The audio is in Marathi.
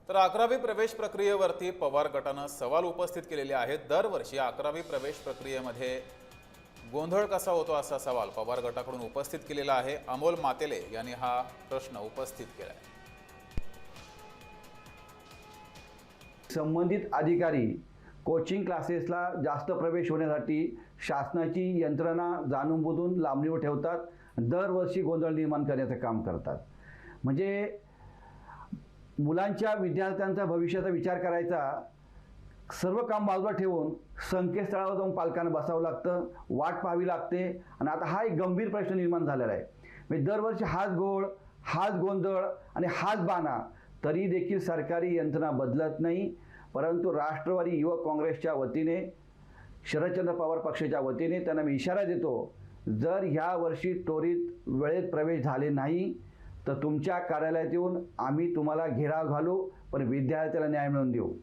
तर 11वी प्रवेश प्रक्रियेवरती पवार गटानं सवाल उपस्थित केलेले आहेत। दरवर्षी 11वी प्रवेश प्रक्रियेमध्ये गोंधळ कसा होतो असा सवाल पवार गटाकडून उपस्थित केलेला आहे। अमोल मातेले यांनी हा प्रश्न उपस्थित केला आहे। संबंधित अधिकारी कोचिंग क्लासेसला जास्त प्रवेश होण्यासाठी शासनाची यंत्रणा जाणून-बुजून लांबणीवर ठेवतात, दरवर्षी गोंधळ निर्माण करण्याचं काम करतात। म्हणजे मुलांच्या विद्यार्थ्यांचा भविष्याचा विचार करायचा, सर्व काम बाजूला ठेवून संकेतस्थळावर जाऊन पालकांना बसावं लागतं, वाट पाहावी लागते। आणि आता हा एक गंभीर प्रश्न निर्माण झालेला आहे। म्हणजे दरवर्षी हाच घोळ, हाच गोंधळ आणि हाच बाणा, तरी देखील सरकारी यंत्रणा बदलत नाही। परंतु राष्ट्रवादी युवक काँग्रेसच्या वतीने, शरदचंद्र पवार पक्षाच्या वतीने त्यांना मी इशारा देतो, जर ह्या वर्षी त्वरित वेळेत प्रवेश झाले नाही तर तुमच्या कार्यालयात येऊन आम्ही तुम्हाला घेराव घालू, पण विद्यार्थ्याला न्याय मिळवून देऊ।